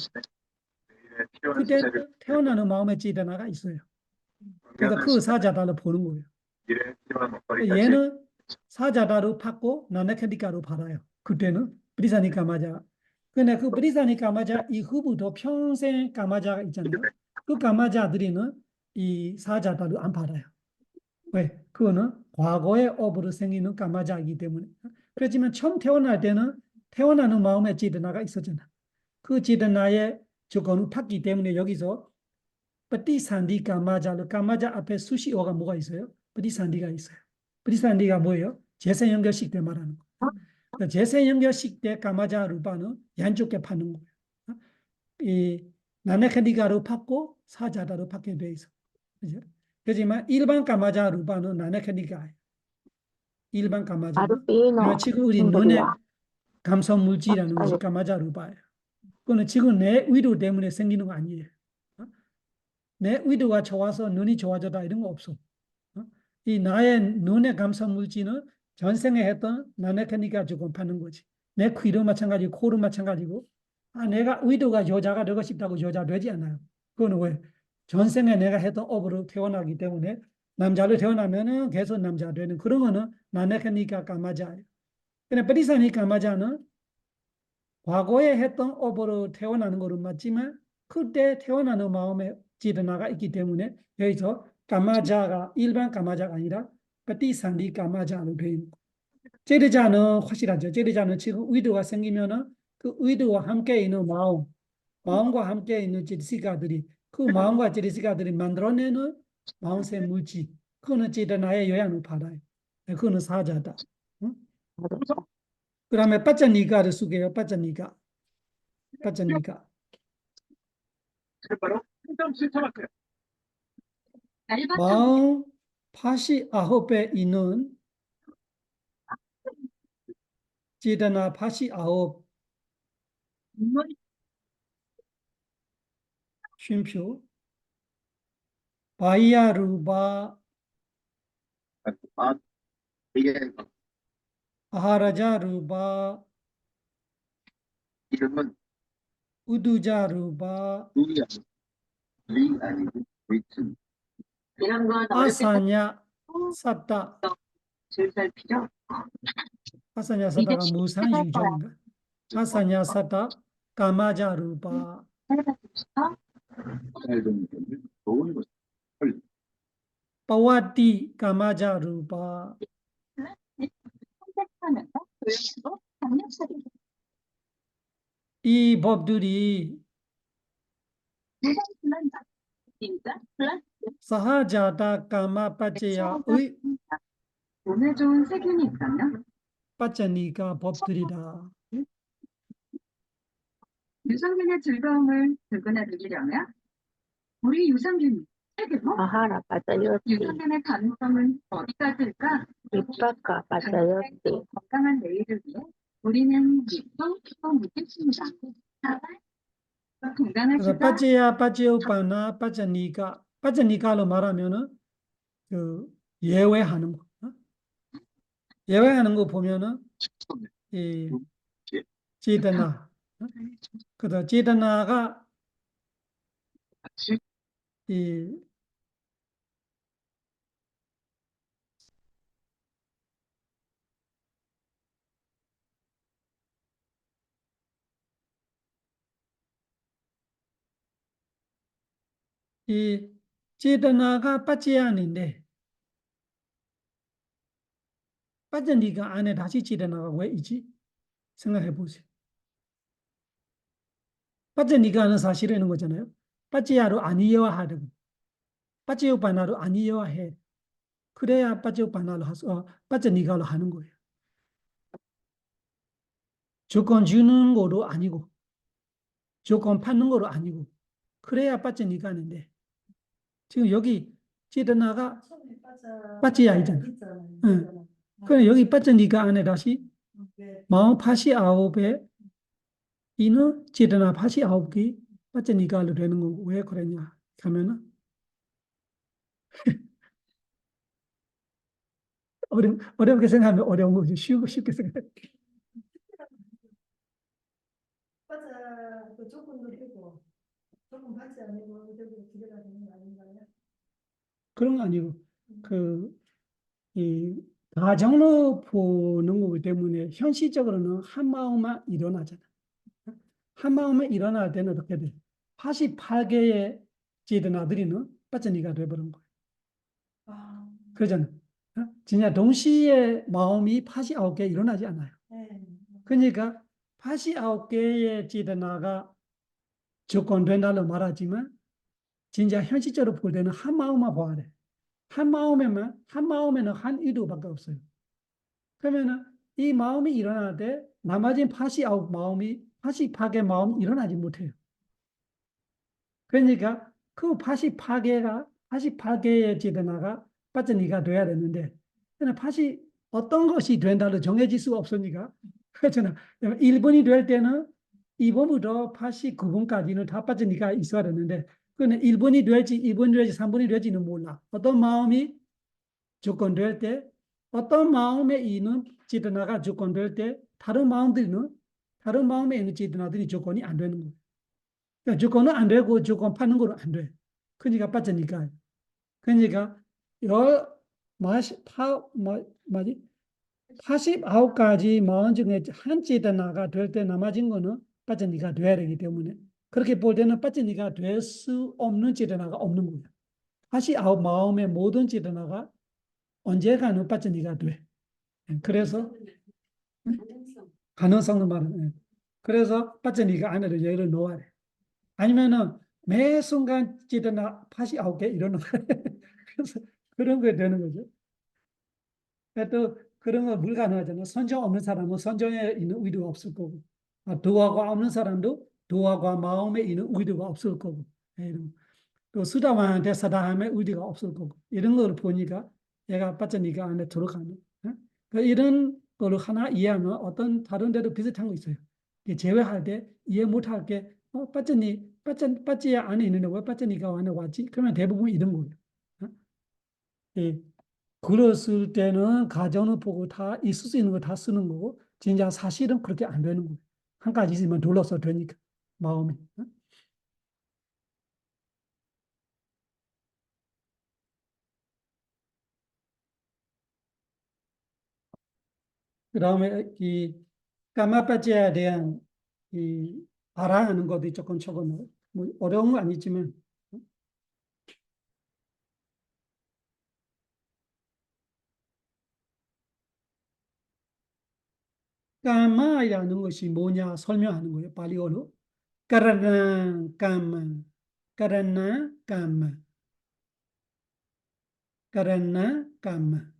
내일에 필요한 그때 소재를 태어나는 마음의 찌르나가 있어요. 그래서 준비하는 그 시간, 사자다를 보는 거예요. 미래에 필요한 먹거리까지 얘는 사자다로 받고 나네카니까로 받아요. 그때는ปฏิสันธิ 까마자. 근데 그ปฏิสันธิ 까마자 이후부터 평생 까마자가 있잖아요. 그 까마자들이는 이 사자다를 안 받아요. 왜? 그거는 과거의 업으로 생기는 까마자이기 때문에. 그렇지만 처음 태어날 때는 태어나는 마음의 제드나가 있었잖아. 그 제드나의 조건을 탔기 때문에 여기서ปฏิสันธิ 까마자로 까마자 앞에 수시어가 뭐가 있어요?ปฏิสันธิ가 있어요.ปฏิสันธิ가 뭐예요? 재생연결식 때 말하는 거. 그러니까 재생연결식 때 까마자 루바는 양쪽에 파는 거예요. 이 나네카니가로 받고 사자다로 받게 돼 있어. 그죠? 그렇지만 일반 까마자 루바는 나네카니가예요. 일반 까마자는. 아르비노 그러나 지금 우리 눈의 감성 물질이라는 것이 까마자 루바예요. 그거는 지금 내 의도 때문에 생기는 거 아니에요. 내 의도가 좋아서 눈이 좋아졌다 이런 거 없어. 이 나의 눈의 감성 물질은 전생에 했던 나네카니가 조금 파는 거지. 내 귀도 마찬가지고 코도 마찬가지고 내가 의도가 여자가 되고 싶다고 여자 되지 않아요. 그거는 왜? 전생에 내가 했던 업으로 태어나기 때문에 남자로 태어나면은 계속 남자 되는 그런 거는 나네카니까 까마자예요. 근데ปฏิสันธิ 까마자는 과거에 했던 업으로 태어나는 거는 맞지만 그때 태어나는 마음에 제드나가 있기 때문에 여기서 까마자가 일반 까마자가 아니라ปฏิสันธิ 까마자로 되어 있는 거예요. 제드자는 확실하죠. 제드자는 지금 의도가 생기면은 그 의도와 함께 있는 마음과 함께 있는 제드시가들이 그 마음과 제드시가들이 만들어내는 마음새 물질 그거는 제드나의 영향을 받아요. 그거는 사자다. 응? 그 다음에 빠짜니가를 쓰게요. 빠짜니가. 빠짜니가. 바로 3.7초밖에 마음 89배 있는 제드나 89 쉼표 바이아루바 이게 아하라자루바 이름은 우두자루바 리 아니고 리튼 이런 건 아사냐 사타 질살 필요 아사냐 사타가 무상 유정인가? 아사냐 사타 까마자루바 살던 좋은 것 파와티 까마자루바 선택하면서 조용히도 강력하게 이 법들이 무상순환 진짜 플러스 사하자다 까마 빠제야의 몸에 좋은 세균이 있다면 빠짜니가 법들이다. 유산균의 즐거움을 들거나 누리려면 우리 유산균 세균 아하라 빠져요. 유산균의 가능성은 어디까지일까? 밑바까 빠져요. 건강한 내일을 위해 우리는 믿고 믿겠습니다. 그래서 건강하시다. 빠제야 빠제오빠나 빠짜니가로 말하면은 그 예외하는 거. 예외하는 거 보면은 이 제드나 그다 제드나가 같이 이 이 제드나가 빠제야인데 빠짜니가 안에 다시 제드나가 왜 있지? 생각해 보세요. 빠짜니가는 사실은 있는 거잖아요. 빠제야로 아니어야 하고 빠제오빠나로 아니어야 해. 그래야 빠제오빠나로 빠짜니가로 하는 거예요. 조건 주는 거로 아니고 조건 받는 거로 아니고 그래야 빠지니까 하는데 지금 여기 찌드나가 빠지야 있잖아. 응. 그래 여기 빠지니까 안에 다시 마음 파시 아홉에 이는 찌드나 파시 아홉 개 빠지니까로 되는 거고 왜 그러냐 하면은 어렵게 생각하면 어려운 거지 쉽게 생각해. 맞아. 그 조건도 되고 조건 받지 않으면 저기 기대가 되는 거 아닌가요? 그런 거 아니고 이 가정으로 보는 거기 때문에 현실적으로는 한 마음만 일어나잖아. 한 마음만 일어날 때는 어떻게 돼? 88개의 제드나들이는 빠져니가 돼버린 거야. 아, 그러잖아. 진짜 동시에 마음이 89개 일어나지 않아요. 네. 그러니까 89개의 제드나가 조건된다고 말하지만 진짜 현실적으로 볼 때는 한 마음만 봐야 돼. 한 마음에는 한 의도밖에 없어요. 그러면은 이 마음이 일어날 때 나머지 89 마음이 88개 마음 일어나지 못해요. 그러니까 그 88개의 제드나가 빠져니가 돼야 되는데 그냥 80 어떤 것이 된다고 정해질 수가 없으니까 그렇잖아. 1번이 될 때는 2번부터 89번까지는 다 빠져니가 있어야 되는데 그는 1번이 될지 2번이 될지 3번이 될지는 몰라. 어떤 마음이 조건될 때 어떤 마음에 있는 제드나가 조건될 때 다른 마음에 있는 제드나들이 조건이 안 되는 거예요. 그러니까 조건은 안 되고 조건 파는 거는 안 돼. 그러니까 빠지니까. 그러니까 열 마시 파 뭐지 89가지 마음 중에 한 제드나가 될 때 나머진 거는 빠지니까 돼야 되기 때문에 그렇게 볼 때는 빠지니까 될 수 없는 제드나가 없는 거예요. 89 마음의 모든 제드나가 언제가는 빠지니까 돼. 그래서 가능성은 말은 그래서 빠지니까 안에도 얘를 넣어야 돼. 아니면은 매 순간 찌드나 89개 이러는 거예요. 그래서 그런 게 되는 거죠. 또 그런 거 불가능하잖아요. 선정 없는 사람은 선정에 있는 의도가 없을 거고, 도화가 없는 사람도 도화가 마음에 있는 의도가 없을 거고, 또 수다만한테 사다함에 의도가 없을 거고, 이런 걸 보니까 얘가 빠지니까 안에 들어가는. 이런 거를 하나 이해하면 어떤 다른 데도 비슷한 거 있어요. 제외할 때 이해 못할 게 빠지야 안에 있는데 왜 빠지니까 안에 왔지? 그러면 대부분 이런 거예요. 예, 그랬을 때는 가정을 보고 다 있을 수 있는 거 다 쓰는 거고 진짜 사실은 그렇게 안 되는 거예요. 한 가지 있으면 둘러서 되니까 마음이. 그다음에 이 까마빠지에 대한 이 알아가는 것도 조금 적어놓은 뭐 어려운 건 아니지만 까마이라는 것이 뭐냐 설명하는 거예요. 발리어로 까라나 까마 까라나 까마 까라나 까마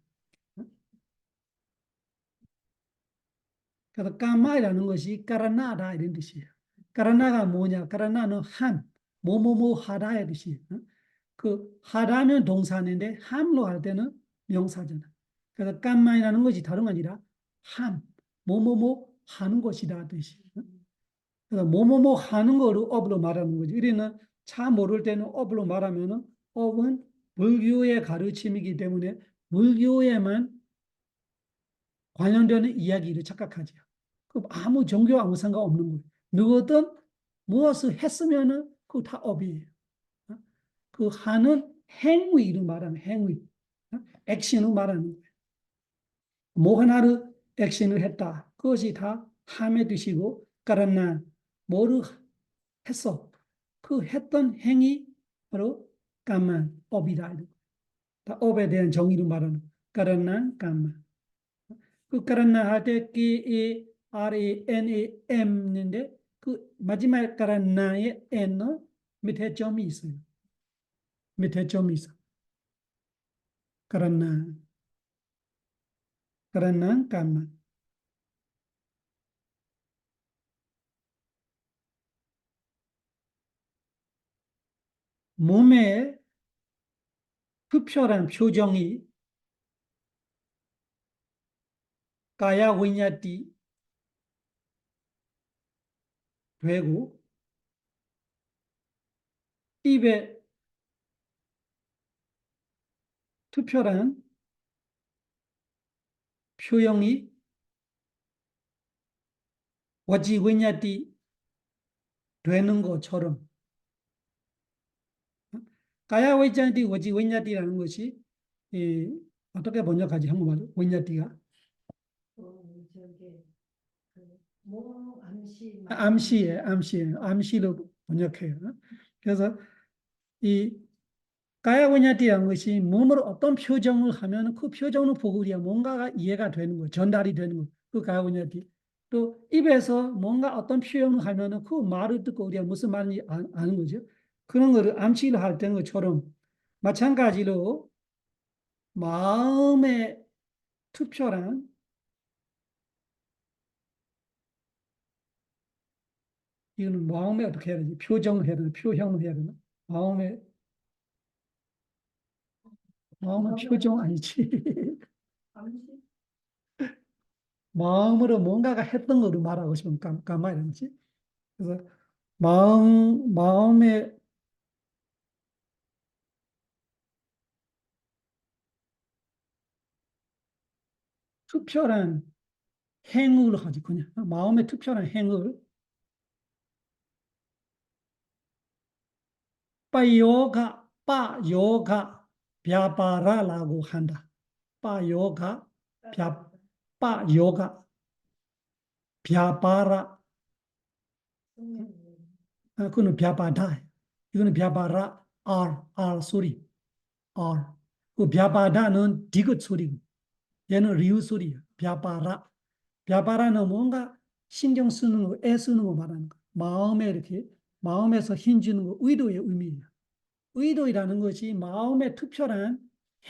그래서 까마이라는 것이 까라나다 이런 뜻이에요. 까라나가 뭐냐? 까라나는 한 뭐뭐뭐 하다의 뜻이에요. 그 하다면 동사인데 함로 할 때는 명사잖아. 그래서 까마이라는 것이 다른 게 아니라 함 뭐뭐뭐 하는 것이다 뜻이에요. 그래서 뭐뭐뭐 하는 거를 업으로 말하는 거지. 우리는 차 모를 때는 업으로 말하면은 업은 불교의 가르침이기 때문에 불교에만 관련되는 이야기를 착각하죠. 그 아무 종교 아무 상관없는 거예요. 누구든 무엇을 했으면은 그거 다 업이에요. 그 하는 행위를 말하는 행위, 액션을 말하는 거예요. 뭐 하나를 액션을 했다. 그것이 다 함의 뜻이고, 까란나 뭐를 했어. 그 했던 행위 바로 까만 업이다. 다 업에 대한 정의를 말하는 까란나 까만. 그 까란나 할 때 K-A-R-A-N-A-M인데 그 마지막 까란나의 N은 밑에 점이 있어요. 밑에 점이 있어. 까란나, 까란나 까만. 몸의 특별한 표정이 까야 위냐티 되고 입의 특별한 표현이 와지 위냐티 되는 것처럼 까야 위냐티 와지 위냐티라는 것이 어떻게 번역하지 한국말로 위냐티가 저기 그몸 암시 암시로 번역해요. 그래서 이 까야고냐티라는 것이 몸으로 어떤 표정을 하면 그 표정을 보고 우리가 뭔가가 이해가 되는 거, 전달이 되는 거, 그 까야고냐티. 또 입에서 뭔가 어떤 표현을 하면은 그 말을 듣고 우리가 무슨 말인지 아는 거죠. 그런 거를 암시를 할 때는 것처럼 마찬가지로 마음의 특별한 이거는 마음에 어떻게 해야 되지? 표정을 해야 되나? 표현을 해야 되나? 마음의 표정 아니지. 암시 마음으로 뭔가가 했던 거를 말하고 싶으면 가만히 있지. 그래서 마음의 특별한 행을 하지, 그냥. 마음의 특별한 행을 빠요가, 벼바라라고 한다. 빠요가, 빠요가, 벼바라. 그거는 벼바다. 이거는 벼바라, R 소리. R. 그 벼바다는 디귿 소리고, 얘는 리우 소리야. 벼바라. 벼바라는 뭔가 신경 쓰는 거, 애 쓰는 거 말하는 거. 마음에 이렇게, 마음에서 힘주는 거, 의도의 의미예요. 의도이라는 것이 마음의 특별한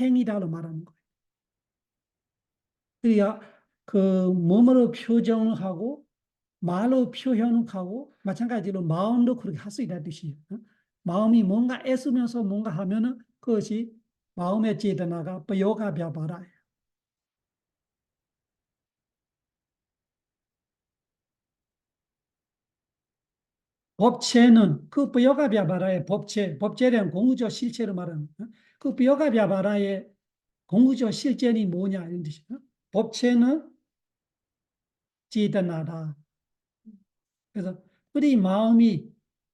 행위다로 말하는 거예요. 그러니까 그 몸으로 표정을 하고 말로 표현을 하고 마찬가지로 마음도 그렇게 할 수 있다는 뜻이에요. 마음이 뭔가 애쓰면서 뭔가 하면은 그것이 마음의 제드나가 뼈가 벼바라예요. 법체는 그 뼈가 벼바라의 법체는 공의적 실체를 말하는 거예요. 그 뼈가 벼바라의 공의적 실제는 뭐냐 이런 뜻이에요. 법체는 제드나다. 그래서 우리 마음이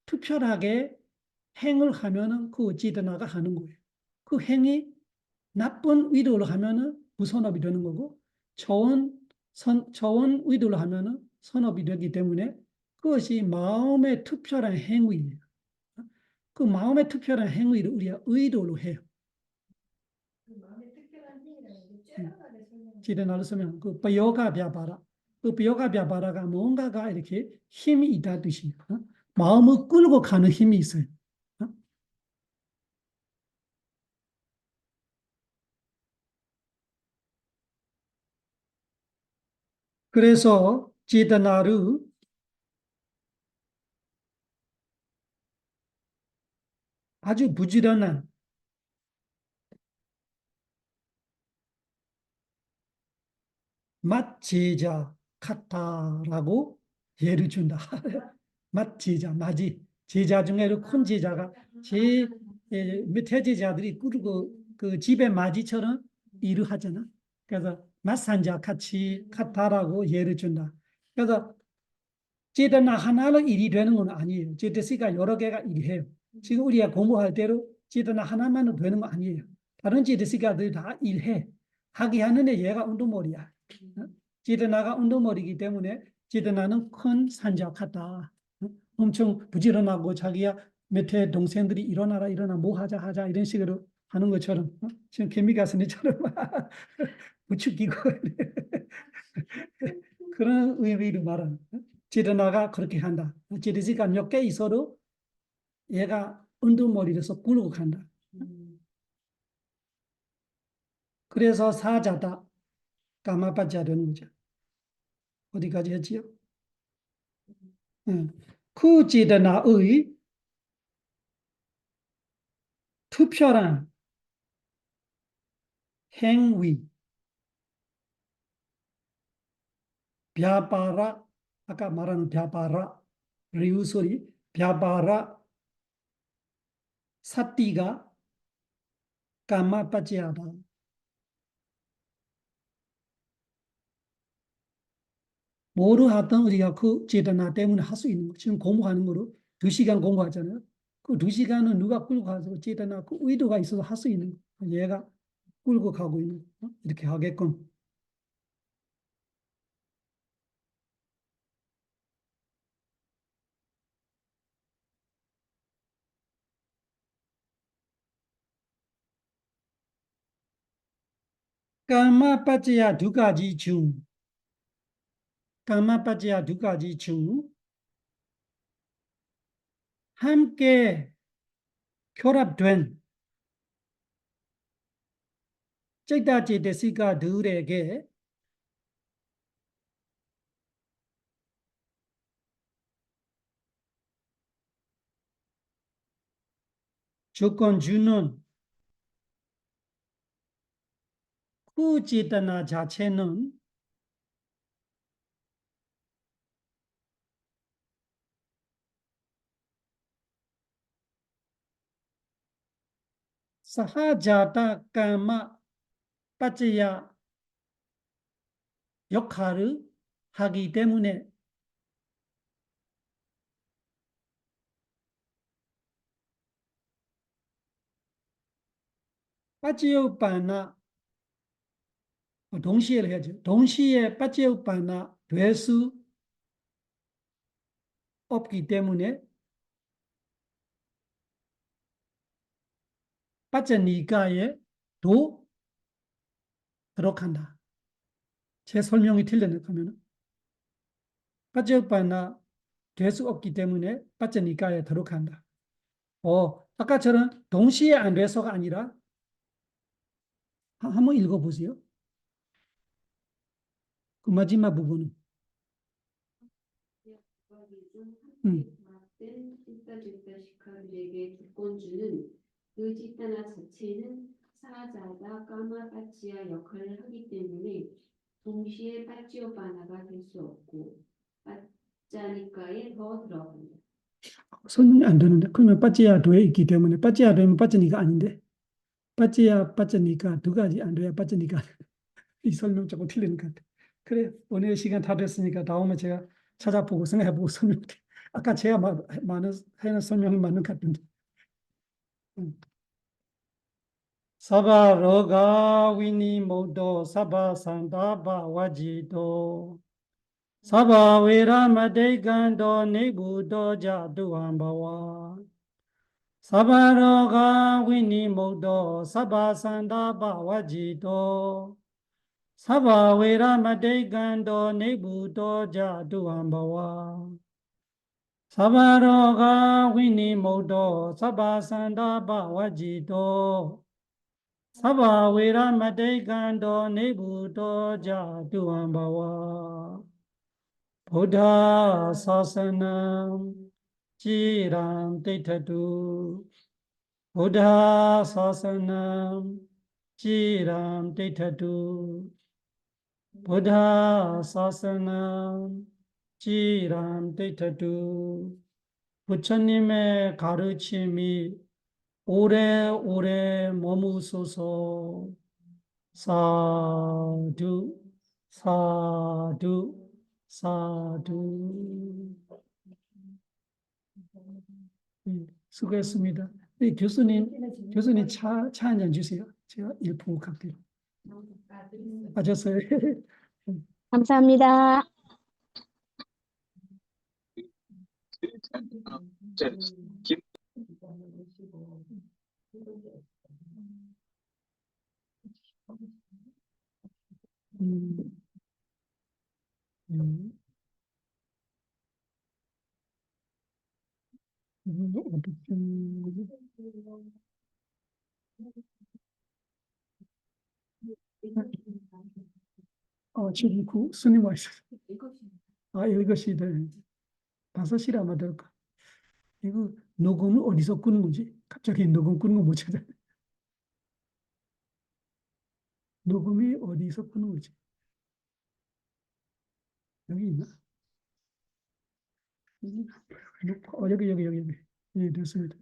특별하게 행을 하면은 그 제드나가 하는 거예요. 그 행이 나쁜 의도로 하면은 부선업이 되는 거고 좋은 의도로 하면은 선업이 되기 때문에 그것이 마음의 특별한 행위예요. 그 마음의 특별한 행위를 우리가 의도로 해요. 그 마음의 특별한 힘이라는 게 쬐하게 설명. 제대로 쓰면 그 뼈가 벼바라. 그 뼈가 벼바라가 뭔가가 이렇게 힘이 있다 뜻이에요. 마음을 끌고 가는 힘이 있어요. 그래서 제드나를 아주 부지런한 맛제자 카타라고 예를 준다. 맛제자, 맞이. 제자 중에 큰 제자가 밑에 제자들이 꾸르고 그 집에 맞이처럼 일을 하잖아. 그래서 맛산자 같이 카타라고 예를 준다. 그래서 제드나 하나로 일이 되는 건 아니에요. 제드스가 여러 개가 일해요. 지금 우리가 공부할 대로 제드나 하나만으로 되는 거 아니에요. 다른 제드스가들 다 일해. 하기 하는데 얘가 운동머리야. 제드나가 운동머리이기 때문에 제드나는 큰 산자 같다. 엄청 부지런하고 자기야 밑에 동생들이 일어나라 뭐 하자 이런 식으로 하는 것처럼 지금 개미가슴이처럼 부추기고 그런 의미로 말하는 제드나가 그렇게 한다. 제드스가 몇 개 있어도 얘가 운동머리로서 굴고 간다. 그래서 사자다 까마빠자 되는 거죠. 어디까지 했지요? 그 제드나의 특별한 행위, 벼바라, 아까 말한 벼바라, 리우소리, 벼바라, 사띠가 까마빠지하다. 뭐를 하든 우리가 그 제도나 때문에 할 수 있는 거. 지금 공부하는 거로 2시간 공부하잖아요. 그 2시간은 누가 끌고 가서 제도나 그 의도가 있어서 할 수 있는 거. 얘가 끌고 가고 있는 거. 이렇게 하게끔. 까마빠지야 두 가지 중, 까마빠지야 두 가지 중, 함께 결합된 찌다제데시가들에게 조건 주는 그 제도나 자체는 사하자다 까마 빠지야 역할을 하기 때문에 빠지요바나 동시에 해야죠. 동시에 빠지요바나 될 수 없기 때문에 빠져니까에도 들어간다. 제 설명이 틀렸네 그러면 빠지요바나 될 수 없기 때문에 빠져니까에 들어간다. 아까처럼 동시에 안 돼서가 아니라 한번 읽어보세요. 그 마지막 부분은. 맞된 찌따시카들에게 조건주는 그 찌따나 자체는 사자다 까마빠치아 역할을 하기 때문에 동시에 빠찌오바나가 될 수 없고 빠짜니까에 더 들어간다. 설명이 안 되는데 그러면 빠지야 도에 있기 때문에 빠지야 되면 빠지니까 아닌데 빠지야 빠지니까 두 가지 안 돼야 빠지니까 이 설명 조금 틀리는 것 같아. 그래 오늘 시간 다 됐으니까 다음에 제가 찾아보고 생각해보고 설명할게. 아까 제가 많은 해는 설명이 맞는 것 같은데. 사바로가 위니 모도 사바 산다바 와지도 사바 웨라마데간도 네부도 자두함바와 사바로가 위니 모도 사바 산다바 와지도 사바 웨라마데간도 네부도 자두함바와 사바로가 위니 모도 사바 산다바 와지도 사바 웨라마데간도 네부도 자두함바와 부다 사사남 지람 데이터두 부다 사사남 지람 데이터두 부다 사사남 지람 데이터두 부처님의 가르침이 오래오래 머무소서. 사두 사두 사두. 수고했습니다. 네, 교수님 차 한 잔 주세요. 제가 일품을할게요. 맞았어요. 감사합니다. 음, 음. 지금 스님 와 있어요. 이것이 5시라 아마 될까. 이거 녹음을 어디서 끄는 거지? 갑자기 녹음 끄는 거 못 찾아. 녹음이 어디서 끄는 거지? 여기 있나? 여기, 여기. 예, 됐습니다.